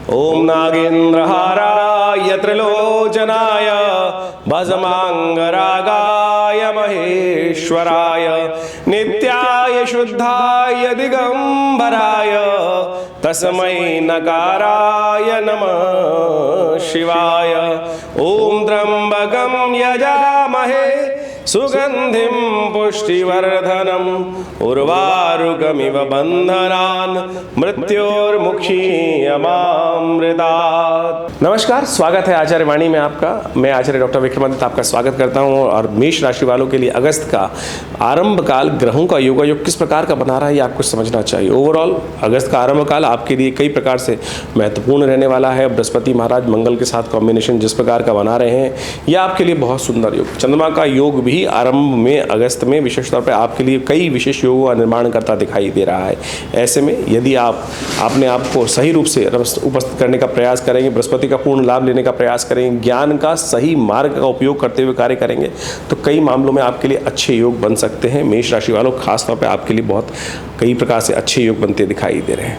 ओम नागेंद्रहाराय त्रिलोचनाय भस्मांगरागाय महेश्वराय नित्याय शुद्धाय दिगंबराय तस्मै नकाराय नमः शिवाय। ओम त्र्यंबकं यजामहे सुगंधिं पुष्टिवर्धनम् उर्वारुकमिव बंधनान् मृत्योर्मुक्षीयमामृतात्। नमस्कार, स्वागत है आचार्य वाणी में आपका। मैं आचार्य डॉक्टर विक्रमादित्य आपका स्वागत करता हूं। और मेष राशि वालों के लिए अगस्त का आरंभ काल ग्रहों का योगायोग किस प्रकार का बना रहा है ये आपको समझना चाहिए। ओवरऑल अगस्त का आरंभ काल आपके लिए कई प्रकार से महत्वपूर्ण रहने वाला है। बृहस्पति महाराज मंगल के साथ कॉम्बिनेशन जिस प्रकार का बना रहे हैं यह आपके लिए बहुत सुंदर योग। चंद्रमा का योग भी आरंभ में अगस्त में विशेष तौर पर आपके लिए कई विशेष योगों का निर्माण करता दिखाई दे रहा है। ऐसे में यदि आप अपने आप को सही रूप से उपस्थित करने का प्रयास करेंगे, बृहस्पति का पूर्ण लाभ लेने का प्रयास करेंगे, ज्ञान का सही मार्ग का उपयोग करते हुए कार्य करेंगे तो कई मामलों में आपके लिए अच्छे योग बन सकते हैं। मेष राशि वालों खासतौर पर आपके लिए बहुत कई प्रकार से अच्छे योग बनते दिखाई दे रहे हैं।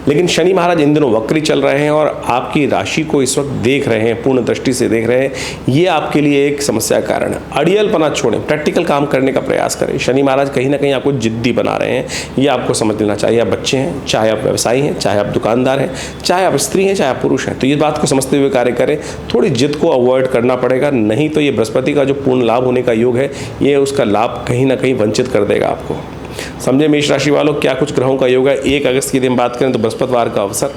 लेकिन शनि महाराज इन दिनों वक्री चल रहे हैं और आपकी राशि को इस वक्त देख रहे हैं, पूर्ण दृष्टि से देख रहे हैं। ये आपके लिए एक समस्या का कारण है। अड़ियलपना छोड़ें, प्रैक्टिकल काम करने का प्रयास करें। शनि महाराज कहीं ना कहीं आपको जिद्दी बना रहे हैं, ये आपको समझ लेना चाहिए। आप बच्चे हैं, चाहे आप व्यवसायी हैं, चाहे आप दुकानदार हैं, चाहे आप स्त्री हैं, चाहे आप पुरुष हैं, तो ये बात को समझते हुए कार्य करें। थोड़ी जिद को अवॉइड करना पड़ेगा, नहीं तो ये बृहस्पति का जो पूर्ण लाभ होने का योग है ये उसका लाभ कहीं ना कहीं वंचित कर देगा आपको। समझे मेष राशि वालों क्या कुछ ग्रहों का योग है। 1 अगस्त की दिन बात करें तो बृहस्पतिवार का अवसर,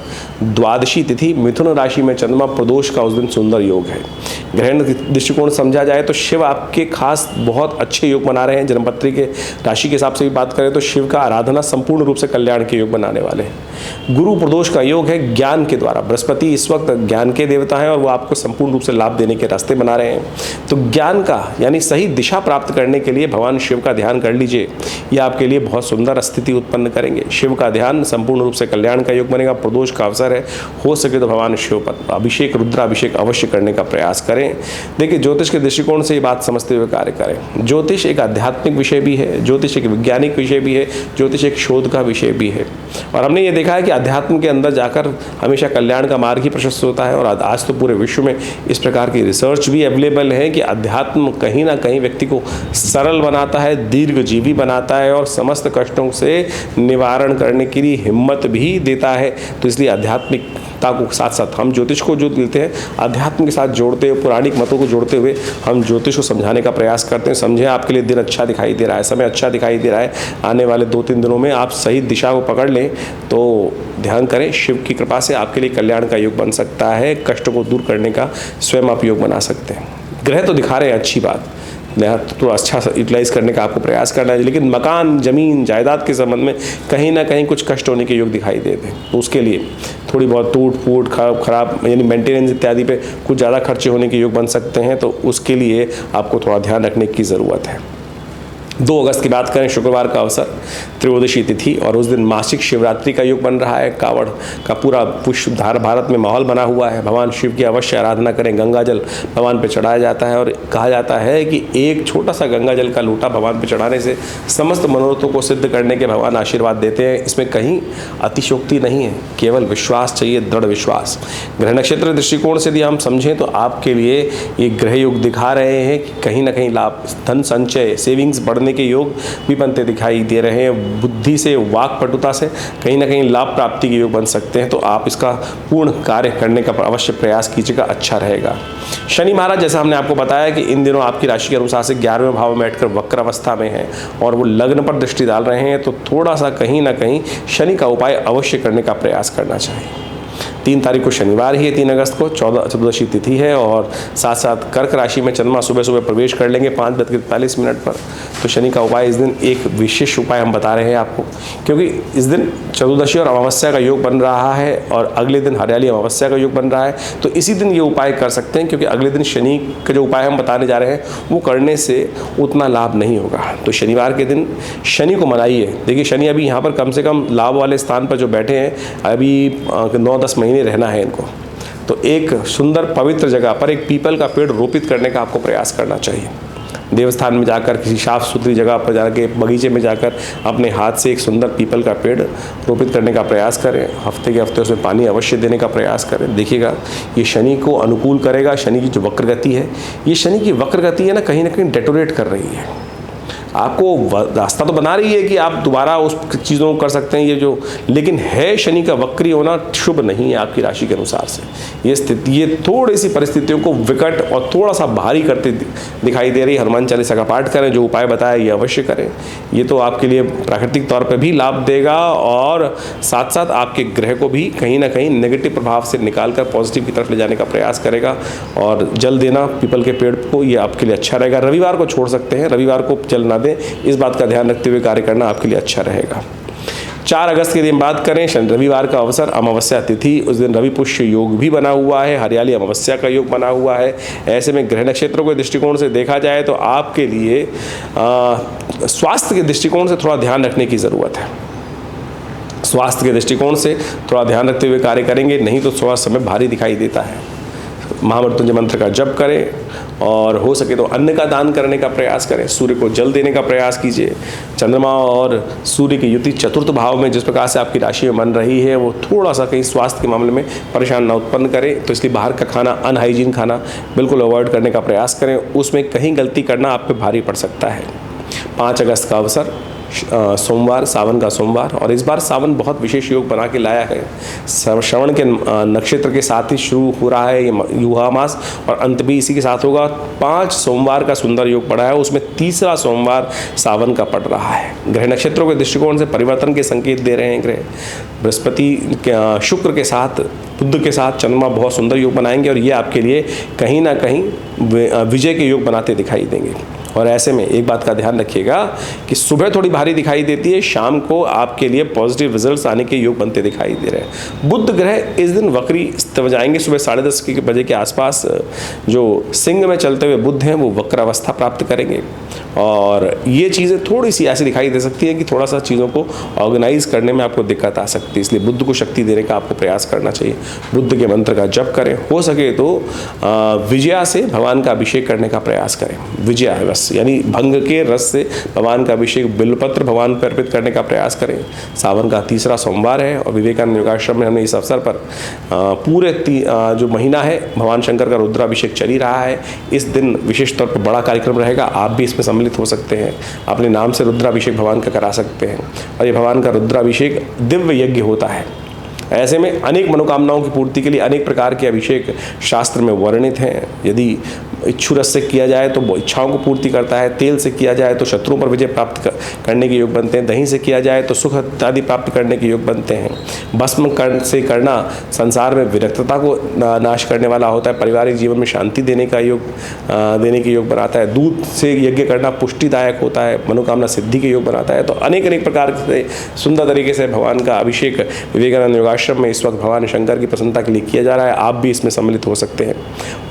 द्वादशी तिथि, मिथुन राशि में चंद्रमा प्रदोष का उस दिन सुंदर योग है। ग्रहण दृष्टिकोण समझा जाए तो शिव आपके खास बहुत अच्छे योग बना रहे हैं। जन्मपत्री के राशि के हिसाब से भी बात करें तो शिव का आराधना संपूर्ण रूप से कल्याण के योग बनाने वाले हैं। गुरु प्रदोष का योग है ज्ञान के द्वारा। बृहस्पति इस वक्त ज्ञान के देवता हैं और वो आपको संपूर्ण रूप से लाभ देने के रास्ते बना रहे हैं। तो ज्ञान का यानी सही दिशा प्राप्त करने के लिए भगवान शिव का ध्यान कर लीजिए, यह आपके लिए बहुत सुंदर स्थिति उत्पन्न करेंगे। शिव का ध्यान संपूर्ण रूप से कल्याण का योग बनेगा। प्रदोष का अवसर है, हो सके तो भगवान शिव पर अभिषेक, रुद्राभिषेक अवश्य करने का प्रयास करें। देखिए ज्योतिष के दृष्टिकोण से ये बात समझते हुए कार्य करें। ज्योतिष एक आध्यात्मिक विषय भी है, ज्योतिष एक वैज्ञानिक विषय भी है, ज्योतिष एक शोध का विषय भी है। और हमने ये देखा है कि अध्यात्म के अंदर जाकर हमेशा कल्याण का मार्ग ही प्रशस्त होता है। और आज तो पूरे विश्व में इस प्रकार की रिसर्च भी अवेलेबल है कि अध्यात्म कहीं ना कहीं व्यक्ति को सरल बनाता है, दीर्घजीवी बनाता है और समस्त कष्टों से निवारण करने के लिए हिम्मत भी देता है। तो इसलिए आध्यात्मिकता को साथ साथ हम ज्योतिष को जो देते हैं अध्यात्म के साथ जोड़ते हुए, पौराणिक मतों को जोड़ते हुए हम ज्योतिष को समझाने का प्रयास करते हैं। समझे आपके लिए दिन अच्छा दिखाई दे रहा है, समय अच्छा दिखाई दे रहा है। आने वाले 2-3 दिनों में आप सही दिशा को पकड़ लें तो ध्यान करें, शिव की कृपा से आपके लिए कल्याण का योग बन सकता है। कष्ट को दूर करने का स्वयं आप योग बना सकते हैं। ग्रह तो दिखा रहे हैं अच्छी बात, तो अच्छा यूटिलाइज करने का आपको प्रयास करना है। लेकिन मकान, जमीन, जायदाद के संबंध में कहीं ना कहीं कुछ कष्ट होने के योग दिखाई देते हैं। तो उसके लिए थोड़ी बहुत टूट फूट, खराब यानी मेंटेनेंस इत्यादि पे कुछ ज़्यादा खर्चे होने के योग बन सकते हैं। तो उसके लिए आपको थोड़ा ध्यान रखने की ज़रूरत है। 2 अगस्त की बात करें, शुक्रवार का अवसर, त्रयोदशी तिथि और उस दिन मासिक शिवरात्रि का योग बन रहा है। कावड़ का पूरा पुष्पधार भारत में माहौल बना हुआ है। भगवान शिव की अवश्य आराधना करें। गंगा जल भगवान पे चढ़ाया जाता है और कहा जाता है कि एक छोटा सा गंगा जल का लोटा भगवान पे चढ़ाने से समस्त मनोरथों को सिद्ध करने के भगवान आशीर्वाद देते हैं। इसमें कहीं अतिशयोक्ति नहीं है, केवल विश्वास चाहिए, दृढ़ विश्वास। ग्रह नक्षत्र दृष्टिकोण से यदि हम समझें तो आपके लिए ये ग्रह योग दिखा रहे हैं कि कहीं ना कहीं लाभ, धन संचय, सेविंग्स बढ़ने के योग भी बनते दिखाई दे रहे हैं। बुद्धि से, वाक पटुता से कहीं ना कहीं लाभ प्राप्ति के योग बन सकते हैं। तो आप इसका पूर्ण कार्य करने का अवश्य प्रयास कीजिएगा, अच्छा रहेगा। शनि महाराज जैसा हमने आपको बताया कि इन दिनों आपकी राशि के अनुसार से 11वें भाव में बैठकर वक्र अवस्था में है और वो लग्न पर दृष्टि डाल रहे हैं। तो थोड़ा सा कहीं ना कहीं शनि का उपाय अवश्य करने का प्रयास करना चाहिए। 3 तारीख को शनिवार ही है, 3 अगस्त को चतुर्दशी तिथि है और साथ साथ कर्क राशि में चंद्रमा सुबह सुबह प्रवेश कर लेंगे 5:45 पर। तो शनि का उपाय इस दिन एक विशेष उपाय हम बता रहे हैं आपको, क्योंकि इस दिन चतुर्दशी और अमावस्या का योग बन रहा है और अगले दिन हरियाली अमावस्या का योग बन रहा है। तो इसी दिन ये उपाय कर सकते हैं, क्योंकि अगले दिन शनि का जो उपाय हम बताने जा रहे हैं वो करने से उतना लाभ नहीं होगा। तो शनिवार के दिन शनि को मनाइए। देखिए शनि अभी यहाँ पर कम से कम लाभ वाले स्थान पर जो बैठे हैं, अभी 9-10 महीने रहना है इनको। तो एक सुंदर पवित्र जगह पर एक पीपल का पेड़ रोपित करने का आपको प्रयास करना चाहिए। देवस्थान में जाकर, किसी साफ सुथरी जगह पर जाकर, बगीचे में जाकर अपने हाथ से एक सुंदर पीपल का पेड़ रोपित करने का प्रयास करें। हफ्ते के हफ्ते उसमें पानी अवश्य देने का प्रयास करें। देखिएगा ये शनि को अनुकूल करेगा। शनि की जो वक्र गति है, ये शनि की वक्र गति है ना कहीं डेटोरेट कर रही है, आपको रास्ता तो बना रही है कि आप दोबारा उस चीज़ों को कर सकते हैं, ये जो, लेकिन है शनि का वक्री होना शुभ नहीं है आपकी राशि के अनुसार से। ये स्थिति, ये थोड़ी सी परिस्थितियों को विकट और थोड़ा सा भारी करते दिखाई दे रही है। हनुमान चालीसा का पाठ करें, जो उपाय बताया ये अवश्य करें। ये तो आपके लिए प्राकृतिक तौर पर भी लाभ देगा और साथ साथ आपके ग्रह को भी कहीं ना कहीं नेगेटिव प्रभाव से निकाल कर पॉजिटिव की तरफ ले जाने का प्रयास करेगा। और जल देना पीपल के पेड़ को, ये आपके लिए अच्छा रहेगा। रविवार को छोड़ सकते हैं, रविवार को जल ना दें, इस बात का ध्यान रखते हुए कार्य करना आपके लिए अच्छा रहेगा। 4 अगस्त के दिन बात करें, रविवार का अवसर, अमावस्या तिथि, उस दिन रवि पुष्य योग भी बना हुआ है, हरियाली अमावस्या का योग बना हुआ है। ऐसे में ग्रह नक्षत्रों के दृष्टिकोण से देखा जाए तो आपके लिए स्वास्थ्य के दृष्टिकोण से थोड़ा ध्यान रखने की ज़रूरत है। स्वास्थ्य के दृष्टिकोण से थोड़ा ध्यान रखते हुए कार्य करेंगे, नहीं तो थोड़ा समय भारी दिखाई देता है। महामृत्युंजय मंत्र का जप करें और हो सके तो अन्न का दान करने का प्रयास करें। सूर्य को जल देने का प्रयास कीजिए। चंद्रमा और सूर्य की युति चतुर्थ भाव में जिस प्रकार से आपकी राशि में बन रही है, वो थोड़ा सा कहीं स्वास्थ्य के मामले में परेशान ना उत्पन्न करे, तो इसलिए बाहर का खाना, अनहाइजीन खाना बिल्कुल अवॉइड करने का प्रयास करें। उसमें कहीं गलती करना आप पे भारी पड़ सकता है। 5 अगस्त का अवसर, सोमवार, सावन का सोमवार, और इस बार सावन बहुत विशेष योग बना के लाया है। श्रवण के नक्षत्र के साथ ही शुरू हो रहा है ये युवा मास और अंत भी इसी के साथ होगा। 5 सोमवार का सुंदर योग पड़ा है, उसमें तीसरा सोमवार सावन का पड़ रहा है। ग्रह नक्षत्रों के दृष्टिकोण से परिवर्तन के संकेत दे रहे हैं ग्रह। बृहस्पति, शुक्र के साथ, बुध के साथ चंद्रमा बहुत सुंदर योग बनाएंगे और ये आपके लिए कहीं ना कहीं विजय के योग बनाते दिखाई देंगे। और ऐसे में एक बात का ध्यान रखिएगा कि सुबह थोड़ी भारी दिखाई देती है, शाम को आपके लिए पॉजिटिव रिजल्ट्स आने के योग बनते दिखाई दे रहे हैं। बुध ग्रह इस दिन वक्री हो जाएंगे। सुबह 10:30 बजे के आसपास जो सिंह में चलते हुए बुध हैं वो वक्र अवस्था प्राप्त करेंगे और ये चीज़ें थोड़ी सी ऐसी दिखाई दे सकती है कि थोड़ा सा चीज़ों को ऑर्गेनाइज करने में आपको दिक्कत आ सकती है। इसलिए बुध को शक्ति देने का आपको प्रयास करना चाहिए। बुध के मंत्र का जप करें, हो सके तो विजया से भगवान का अभिषेक करने का प्रयास करें। विजया रस यानी भंग के रस से भगवान का अभिषेक, बिल्वपत्र भगवान पर अर्पित करने का प्रयास करें। सावन का तीसरा सोमवार है और विवेकानंद योगाश्रम में हमने इस अवसर पर पूरे जो महीना है भगवान शंकर का रुद्राभिषेक चल ही रहा है। इस दिन विशेष तौर पर बड़ा कार्यक्रम रहेगा, आप भी इसमें सम्मिलित हो सकते हैं। अपने नाम से रुद्राभिषेक भगवान का करा सकते हैं और ये भगवान का रुद्राभिषेक दिव्य यज्ञ होता है। ऐसे में अनेक मनोकामनाओं की पूर्ति के लिए अनेक प्रकार के अभिषेक शास्त्र में वर्णित हैं। यदि इच्छु रस से किया जाए तो वो इच्छाओं को पूर्ति करता है, तेल से किया जाए तो शत्रुओं पर विजय प्राप्त करने के योग बनते हैं, दही से किया जाए तो सुख इत्यादि प्राप्त करने के योग बनते हैं, भस्म से करना संसार में विरक्तता को नाश करने वाला होता है, पारिवारिक जीवन में शांति देने के योग बनाता है, दूध से यज्ञ करना पुष्टिदायक होता है, मनोकामना सिद्धि के योग बनाता है। तो अनेक प्रकार से सुंदर तरीके से भगवान का अभिषेक विवेकानंद योगाश्रम में इस वक्त भगवान शंकर की प्रसन्नता के लिए किया जा रहा है। आप भी इसमें सम्मिलित हो सकते हैं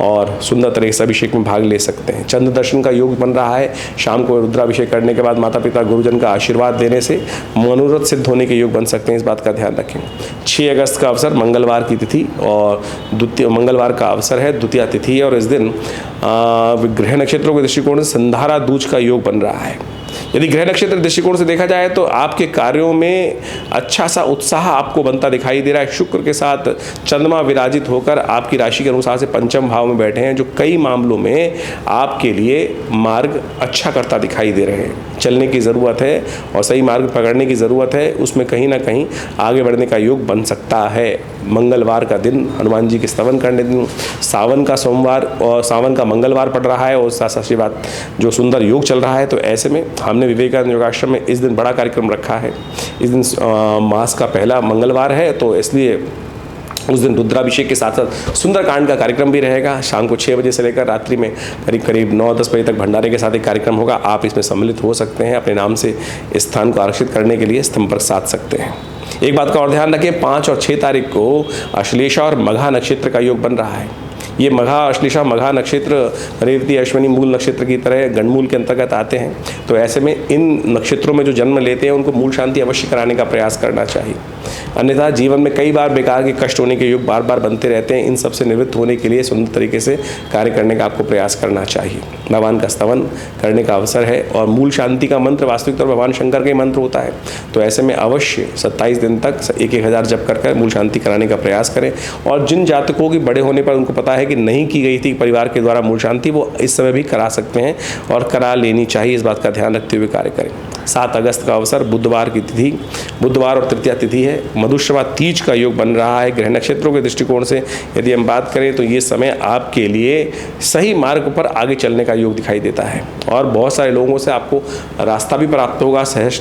और सुंदर तरीके से अभिषेक में भाग ले सकते हैं। चंद्र दर्शन का योग बन रहा है। शाम को रुद्राभिषेक करने के बाद माता पिता गुरुजन का आशीर्वाद देने से मनोरथ सिद्ध होने के योग बन सकते हैं, इस बात का ध्यान रखें। 6 अगस्त का अवसर मंगलवार की तिथि और मंगलवार का अवसर है, द्वितीया तिथि है और इस दिन ग्रह नक्षत्रों के दृष्टिकोण से संधारा दूज का योग बन रहा है। यदि ग्रह नक्षत्र दृष्टिकोण से देखा जाए तो आपके कार्यों में अच्छा सा उत्साह आपको बनता दिखाई दे रहा है। शुक्र के साथ चंद्रमा विराजित होकर आपकी राशि के अनुसार से पंचम भाव में बैठे हैं, जो कई मामलों में आपके लिए मार्ग अच्छा करता दिखाई दे रहे हैं। चलने की ज़रूरत है और सही मार्ग पकड़ने की ज़रूरत है, उसमें कहीं ना कहीं आगे बढ़ने का योग बन सकता है। मंगलवार का दिन हनुमान जी के स्तवन करने दिन, सावन का सोमवार और सावन का मंगलवार पड़ रहा है और साथ बात जो सुंदर योग चल रहा है। तो ऐसे में हमने विवेकानंद योगाश्रम में इस दिन बड़ा कार्यक्रम रखा है। इस दिन मास का पहला मंगलवार है तो इसलिए उस दिन रुद्राभिषेक के साथ साथ सुंदरकांड का कार्यक्रम भी रहेगा। शाम को 6 बजे से लेकर रात्रि में करीब 9-10 बजे तक भंडारे के साथ एक कार्यक्रम होगा। आप इसमें सम्मिलित हो सकते हैं, अपने नाम से इस स्थान को आरक्षित करने के लिए संपर्क साध सकते हैं। एक बात का और ध्यान रखें, 5 और 6 तारीख को अश्लेषा और मघा नक्षत्र का योग बन रहा है। ये मघा, अश्लेषा, मघा नक्षत्र रेवती, अश्विनी मूल नक्षत्र की तरह गणमूल के अंतर्गत आते हैं। तो ऐसे में इन नक्षत्रों में जो जन्म लेते हैं उनको मूल शांति अवश्य कराने का प्रयास करना चाहिए। अन्यथा जीवन में कई बार बेकार के कष्ट होने के योग बार बार बनते रहते हैं। इन सबसे निवृत्त होने के लिए सुंदर तरीके से कार्य करने का आपको प्रयास करना चाहिए। भगवान का स्तवन करने का अवसर है और मूल शांति का मंत्र वास्तविक तौर पर भगवान शंकर का ही मंत्र होता है। तो ऐसे में अवश्य 27 दिन तक 1000 जप कर मूल शांति कराने का प्रयास करें। और जिन जातकों की बड़े होने पर उनको पता है कि नहीं की गई थी परिवार के द्वारा मूल शांति, वो इस समय भी करा सकते हैं और करा लेनी चाहिए। इस बात का ध्यान रखते हुए कार्य करें। 7 अगस्त का अवसर, बुधवार की तिथि, बुधवार और तृतीया तिथि है। मधुश्रवा तीज का योग बन रहा है। ग्रह नक्षत्रों के दृष्टिकोण से यदि हम बात करें तो ये समय आपके लिए सही मार्ग पर आगे चलने का योग दिखाई देता है और बहुत सारे लोगों से आपको रास्ता भी प्राप्त होगा, सहज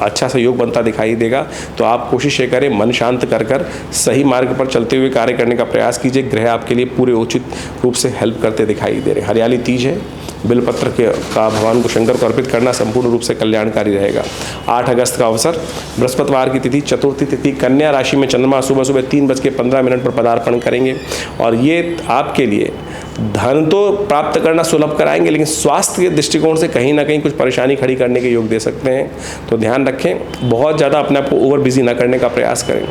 अच्छा सा योग बनता दिखाई देगा। तो आप कोशिश ये करें, मन शांत कर सही मार्ग पर चलते हुए कार्य करने का प्रयास कीजिए। ग्रह आपके लिए पूरे उचित रूप से हेल्प करते दिखाई दे रहे हैं। हरियाली तीज है। बिलपत्र का भगवान को शंकर को अर्पित करना संपूर्ण रूप से कल्याणकारी रहेगा। 8 अगस्त का अवसर, बृहस्पतिवार की तिथि, चतुर्थी तिथि, कन्या राशि में चंद्रमा सुबह 3:15 पर पदार्पण करेंगे और ये आपके लिए धन तो प्राप्त करना सुलभ कराएंगे, लेकिन स्वास्थ्य के दृष्टिकोण से कहीं ना कहीं कुछ परेशानी खड़ी करने के योग दे सकते हैं। तो ध्यान रखें, बहुत ज़्यादा अपने आप को ओवर बिजी ना करने का प्रयास करें।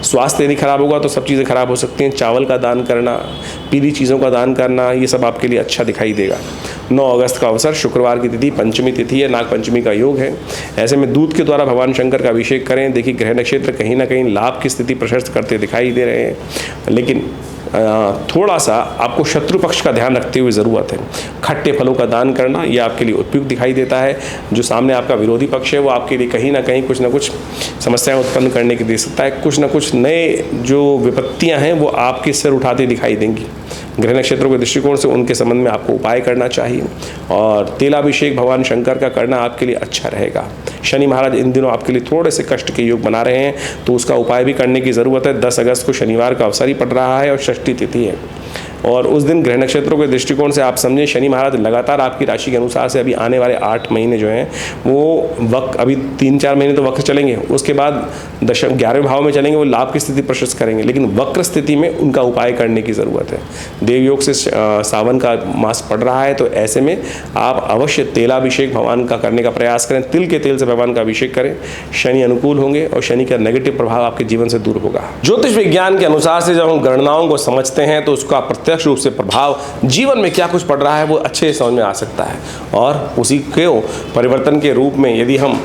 स्वास्थ्य यदि खराब होगा तो सब चीज़ें खराब हो सकती हैं। चावल का दान करना, पीली चीज़ों का दान करना, ये सब आपके लिए अच्छा दिखाई देगा। 9 अगस्त का अवसर, शुक्रवार की तिथि, पंचमी तिथि है, नाग पंचमी का योग है। ऐसे में दूध के द्वारा भगवान शंकर का अभिषेक करें। देखिए, ग्रह नक्षत्र कहीं ना कहीं लाभ की स्थिति प्रशस्त करते दिखाई दे रहे हैं, लेकिन थोड़ा सा आपको शत्रु पक्ष का ध्यान रखते हुए ज़रूरत है। खट्टे फलों का दान करना ये आपके लिए उपयुक्त दिखाई देता है। जो सामने आपका विरोधी पक्ष है वो आपके लिए कहीं ना कहीं कुछ ना कुछ समस्याएं उत्पन्न करने की दे सकता है। कुछ ना कुछ नए जो विपत्तियां हैं वो आपके सिर उठाते दिखाई देंगी। ग्रह नक्षत्रों के दृष्टिकोण से उनके संबंध में आपको उपाय करना चाहिए और तेलाभिषेक भगवान शंकर का करना आपके लिए अच्छा रहेगा। शनि महाराज इन दिनों आपके लिए थोड़े से कष्ट के योग बना रहे हैं, तो उसका उपाय भी करने की ज़रूरत है। 10 अगस्त को शनिवार का अवसर ही पड़ रहा है और षष्ठी तिथि है और उस दिन ग्रह नक्षत्रों के दृष्टिकोण से आप समझें, शनि महाराज लगातार आपकी राशि के अनुसार से अभी आने वाले 8 महीने जो हैं वो वक्त, अभी 3-4 महीने तो वक्त चलेंगे, उसके बाद 11वें भाव में चलेंगे, वो लाभ की स्थिति प्रशस्त करेंगे, लेकिन वक्र स्थिति में उनका उपाय करने की ज़रूरत है। देवयोग से सावन का मास पड़ रहा है, तो ऐसे में आप अवश्य तेलाभिषेक भगवान का करने का प्रयास करें। तिल के तेल से भगवान का अभिषेक करें। शनि अनुकूल होंगे और शनि का नेगेटिव प्रभाव आपके जीवन से दूर होगा। ज्योतिष विज्ञान के अनुसार से जब हम गणनाओं को समझते हैं तो उसका प्रत्यक्ष रूप से प्रभाव जीवन में क्या कुछ पड़ रहा है वो अच्छे से समझ में आ सकता है और उसी के परिवर्तन के रूप में यदि हम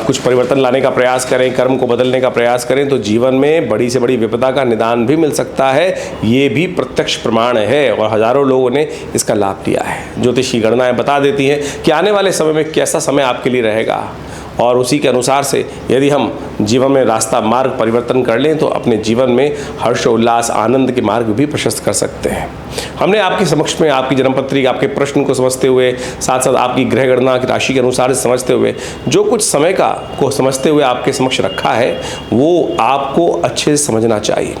कुछ परिवर्तन लाने का प्रयास करें, कर्म को बदलने का प्रयास करें, तो जीवन में बड़ी से बड़ी विपदा का निदान भी मिल सकता है। ये भी प्रत्यक्ष प्रमाण है और हजारों लोगों ने इसका लाभ लिया है। ज्योतिष की गणनाएं बता देती हैं कि आने वाले समय में कैसा समय आपके लिए रहेगा और उसी के अनुसार से यदि हम जीवन में रास्ता मार्ग परिवर्तन कर लें तो अपने जीवन में हर्ष उल्लास आनंद के मार्ग भी प्रशस्त कर सकते हैं। हमने आपके समक्ष में आपकी जन्मपत्री, आपके प्रश्न को समझते हुए, साथ साथ आपकी ग्रह गणना की राशि के अनुसार से समझते हुए, जो कुछ समय का को समझते हुए आपके समक्ष रखा है वो आपको अच्छे से समझना चाहिए।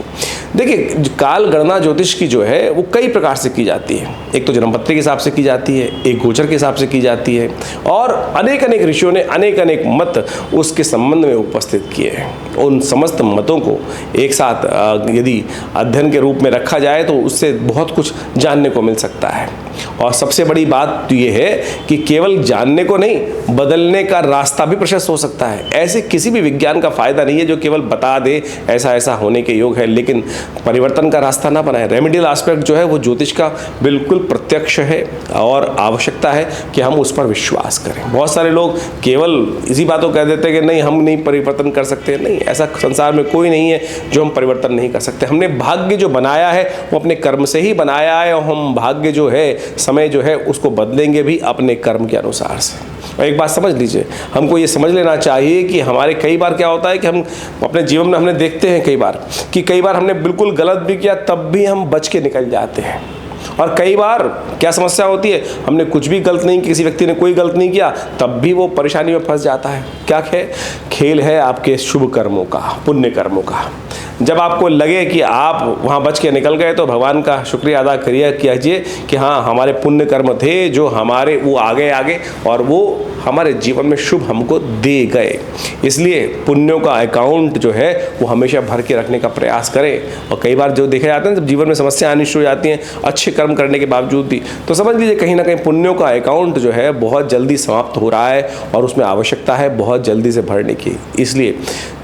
देखिए, काल गणना ज्योतिष की जो है वो कई प्रकार से की जाती है। एक तो जन्मपत्री के हिसाब से की जाती है, एक गोचर के हिसाब से की जाती है और अनेक ऋषियों ने अनेक मत उसके संबंध में उपस्थित किए हैं। उन समस्त मतों को एक साथ यदि अध्ययन के रूप में रखा जाए तो उससे बहुत कुछ जानने को मिल सकता है। और सबसे बड़ी बात तो ये है कि केवल जानने को नहीं, बदलने का रास्ता भी प्रशस्त हो सकता है। ऐसे किसी भी विज्ञान का फायदा नहीं है जो केवल बता दे ऐसा ऐसा होने के योग है लेकिन परिवर्तन का रास्ता ना बनाए। रेमेडियल एस्पेक्ट जो है वो ज्योतिष का बिल्कुल प्रत्यक्ष है और आवश्यकता है कि हम उस पर विश्वास करें। बहुत सारे लोग केवल इसी बात को कह देते हैं कि नहीं, हम नहीं परिवर्तन कर सकते। नहीं, ऐसा संसार में कोई नहीं है जो हम परिवर्तन नहीं कर सकते। हमने भाग्य जो बनाया है वो अपने कर्म से ही बनाया है और हम भाग्य जो है, समय जो है, उसको बदलेंगे भी अपने कर्म के अनुसार से। और एक बात समझ लीजिए, हमको ये समझ लेना चाहिए कि हमारे कई बार क्या होता है कि हम अपने जीवन में हमने देखते हैं कई बार हमने बिल्कुल गलत भी किया तब भी हम बच के निकल जाते हैं। और कई बार क्या समस्या होती है, हमने कुछ भी गलत नहीं, किसी व्यक्ति ने कोई गलत नहीं किया तब भी वो परेशानी में फंस जाता है। क्या है? खेल है आपके शुभ कर्मों का, पुण्य कर्मों का। जब आपको लगे कि आप वहाँ बच के निकल गए तो भगवान का शुक्रिया अदा कीजिए कि हाँ, हमारे पुण्य कर्म थे जो हमारे वो आगे और वो हमारे जीवन में शुभ हमको दे गए। इसलिए पुण्यों का अकाउंट जो है वो हमेशा भर के रखने का प्रयास करें। और कई बार जो देखा जाता है जब जीवन में समस्या आनी शुरू हो जाती हैं अच्छे कर्म करने के बावजूद भी, तो समझ लीजिए कहीं ना कहीं पुण्यों का अकाउंट जो है बहुत जल्दी समाप्त हो रहा है और उसमें आवश्यकता है बहुत जल्दी से भरने की। इसलिए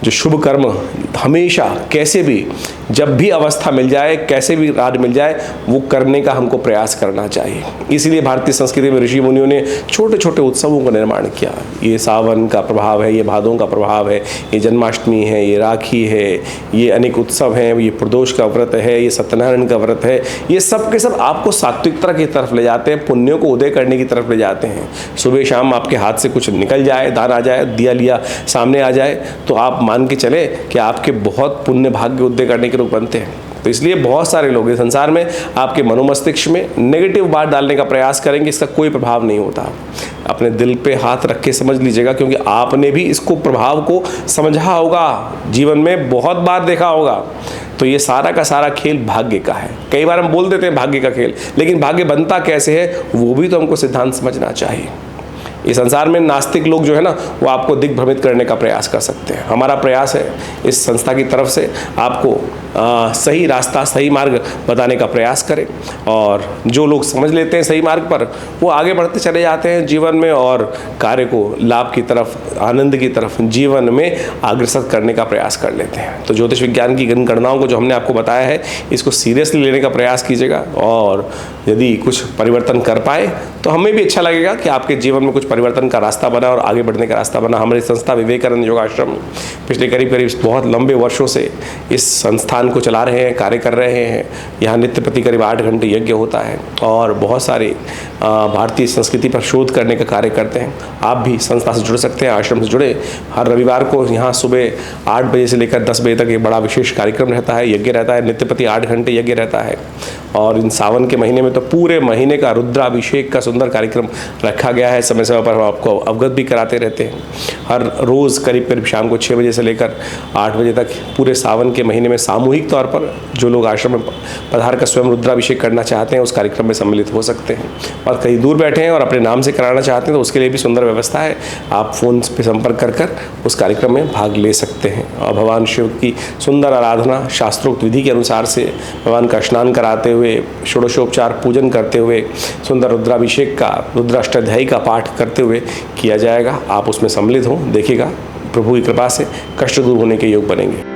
जो शुभ कर्म हमेशा कैसे भी जब भी अवस्था मिल जाए, कैसे भी राज मिल जाए, वो करने का हमको प्रयास करना चाहिए। इसीलिए भारतीय संस्कृति में ऋषि मुनियों ने छोटे छोटे उत्सवों का निर्माण किया। ये सावन का प्रभाव है, ये भादों का प्रभाव है, ये जन्माष्टमी है, ये राखी है, ये अनेक उत्सव हैं, ये प्रदोष का व्रत है, ये सत्यनारायण का व्रत है। ये सब के सब आपको सात्विकता की तरफ ले जाते हैं, पुण्यों को उदय करने की तरफ ले जाते हैं। सुबह शाम आपके हाथ से कुछ निकल जाए, दान आ जाए, दिया लिया सामने आ जाए, तो आप मान के चले कि आपके बहुत पुण्य भाग्य उदय करने के रूप बनते हैं। तो इसलिए बहुत सारे लोग इस संसार में आपके मनोमस्तिष्क में नेगेटिव बात डालने का प्रयास करेंगे, इसका कोई प्रभाव नहीं होता। अपने दिल पे हाथ रख के समझ लीजिएगा, क्योंकि आपने भी इसको प्रभाव को समझा होगा, जीवन में बहुत बार देखा होगा। तो ये सारा का सारा खेल भाग्य का है। कई बार हम बोल देते हैं भाग्य का खेल, लेकिन भाग्य बनता कैसे है वो भी तो हमको सिद्धांत समझना चाहिए। इस संसार में नास्तिक लोग जो है ना, वो आपको दिग्भ्रमित करने का प्रयास कर सकते हैं। हमारा प्रयास है इस संस्था की तरफ से आपको सही रास्ता, सही मार्ग बताने का प्रयास करें, और जो लोग समझ लेते हैं सही मार्ग पर, वो आगे बढ़ते चले जाते हैं जीवन में और कार्य को लाभ की तरफ, आनंद की तरफ जीवन में अग्रसर करने का प्रयास कर लेते हैं। तो ज्योतिष विज्ञान की गणनाओं को जो हमने आपको बताया है, इसको सीरियसली लेने का प्रयास कीजिएगा, और यदि कुछ परिवर्तन कर पाए तो हमें भी अच्छा लगेगा कि आपके जीवन में कुछ परिवर्तन का रास्ता बना और आगे बढ़ने का रास्ता बना। हमारी संस्था विवेकानंद योगाश्रम पिछले करीब बहुत लंबे वर्षों से इस संस्थान को चला रहे हैं, कार्य कर रहे हैं। यहाँ नित्य प्रति करीब 8 घंटे यज्ञ होता है और बहुत सारे भारतीय संस्कृति पर शोध करने का कार्य करते हैं। आप भी संस्था से जुड़ सकते हैं, आश्रम से जुड़े। हर रविवार को यहाँ सुबह 8 बजे से लेकर 10 बजे तक एक बड़ा विशेष कार्यक्रम रहता है, यज्ञ रहता है, नित्य प्रति 8 घंटे यज्ञ रहता है। और इन सावन के महीने में तो पूरे महीने का रुद्राभिषेक का सुंदर कार्यक्रम रखा गया है। समय समय पर हम आपको अवगत भी कराते रहते हैं। हर रोज़ करीब शाम को 6 बजे से लेकर 8 बजे तक पूरे सावन के महीने में सामूहिक तौर पर जो लोग आश्रम में पधार कर स्वयं रुद्राभिषेक करना चाहते हैं उस कार्यक्रम में सम्मिलित हो सकते हैं। और कहीं दूर बैठे हैं और अपने नाम से कराना चाहते हैं तो उसके लिए भी सुंदर व्यवस्था है। आप फ़ोन पे संपर्क कर उस कार्यक्रम में भाग ले सकते हैं। और भगवान शिव की सुंदर आराधना शास्त्रोक्त विधि के अनुसार से भगवान का स्नान कराते हुए, षोडशोपचार पूजन करते हुए, सुंदर रुद्राभिषेक का, रुद्राष्टाध्यायी का पाठ करते हुए किया जाएगा। आप उसमें सम्मिलित हों, देखिएगा प्रभु की कृपा से कष्ट दूर होने के योग बनेंगे।